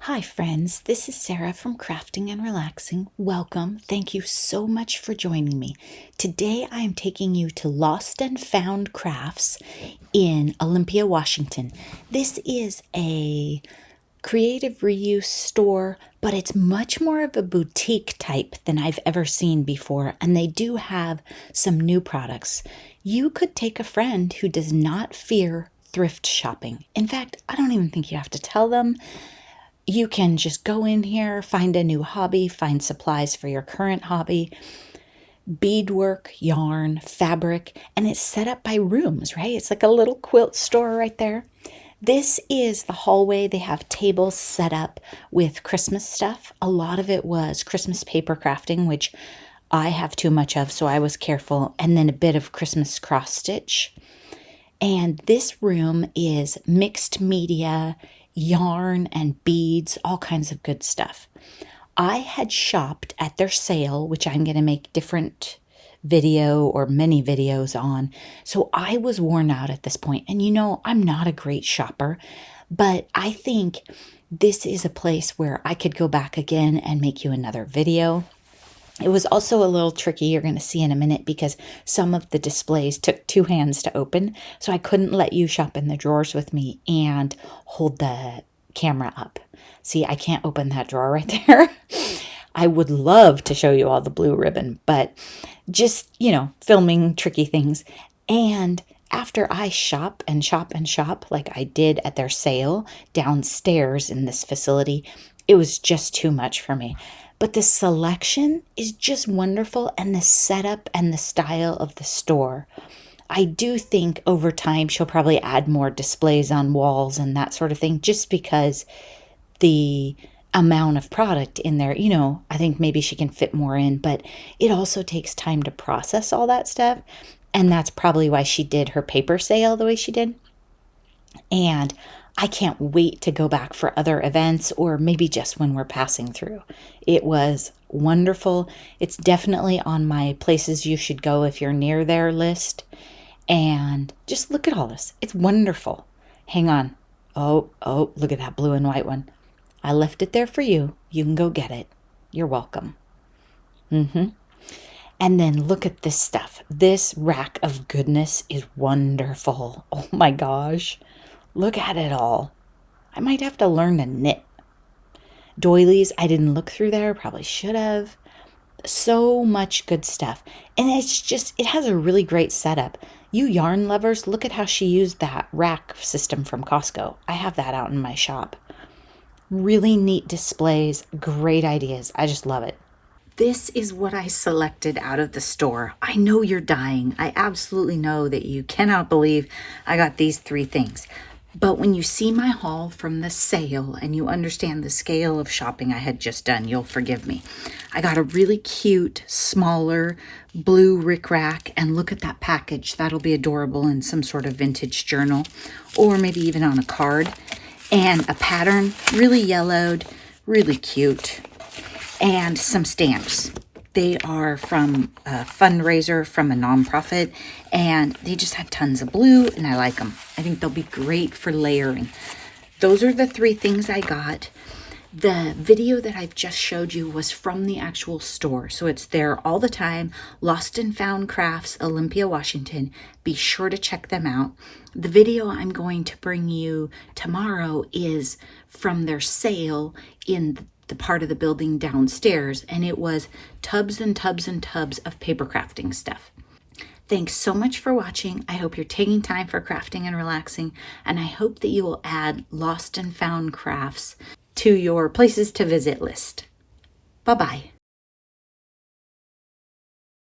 Hi, friends. This is Sarah from Crafting and Relaxing. Welcome. Thank you so much for joining me. Today, I am taking you to Lost and Found Crafts in Olympia, Washington. This is a creative reuse store, but it's much more of a boutique type than I've ever seen before, and they do have some new products. You could take a friend who does not fear thrift shopping. In fact, I don't even think you have to tell them. You can just go in here, find a new hobby, find supplies for your current hobby, beadwork, yarn, fabric, and it's set up by rooms, right? It's like a little quilt store right there. This is the hallway. They have tables set up with Christmas stuff. A lot of it was Christmas paper crafting, which I have too much of, so I was careful, and then a bit of Christmas cross stitch. And this room is mixed media, yarn and beads, all kinds of good stuff. I had shopped at their sale, which I'm going to make different video or many videos on. So I was worn out at this point. And you know, I'm not a great shopper, but I think this is a place where I could go back again and make you another video. It was also a little tricky, you're going to see in a minute, because some of the displays took two hands to open, so I couldn't let you shop in the drawers with me and hold the camera up. See, I can't open that drawer right there. I would love to show you all the blue ribbon, but just, filming tricky things. And after I shop and shop and shop, like I did at their sale downstairs in this facility, it was just too much for me. But the selection is just wonderful, and the setup and the style of the store. I do think over time she'll probably add more displays on walls and that sort of thing, just because the amount of product in there, I think maybe she can fit more in, but it also takes time to process all that stuff. And that's probably why she did her paper sale the way she did. And I can't wait to go back for other events, or maybe just when we're passing through. It was wonderful. It's definitely on my places you should go if you're near their list. And just look at all this. It's wonderful. Hang on. Oh, look at that blue and white one. I left it there for you. You can go get it. You're welcome. And then look at this stuff. This rack of goodness is wonderful. Oh my gosh. Look at it all. I might have to learn to knit. Doilies, I didn't look through there. Probably should have. So much good stuff. And it has a really great setup. You yarn lovers, look at how she used that rack system from Costco. I have that out in my shop. Really neat displays, great ideas. I just love it. This is what I selected out of the store. I know you're dying. I absolutely know that you cannot believe I got these three things. But when you see my haul from the sale and you understand the scale of shopping I had just done, you'll forgive me. I got a really cute, smaller blue rickrack, and look at that package. That'll be adorable in some sort of vintage journal, or maybe even on a card. And a pattern, really yellowed, really cute, and some stamps. They are from a fundraiser from a nonprofit, and they just had tons of blue, and I like them. I think they'll be great for layering. Those are the three things I got. The video that I've just showed you was from the actual store, so it's there all the time. Lost and Found Crafts, Olympia, Washington. Be sure to check them out. The video I'm going to bring you tomorrow is from their sale in the part of the building downstairs, and it was tubs and tubs and tubs of paper crafting stuff. Thanks so much for watching. I hope you're taking time for crafting and relaxing, and I hope that you will add Lost and Found Crafts to your places to visit list. Bye-bye.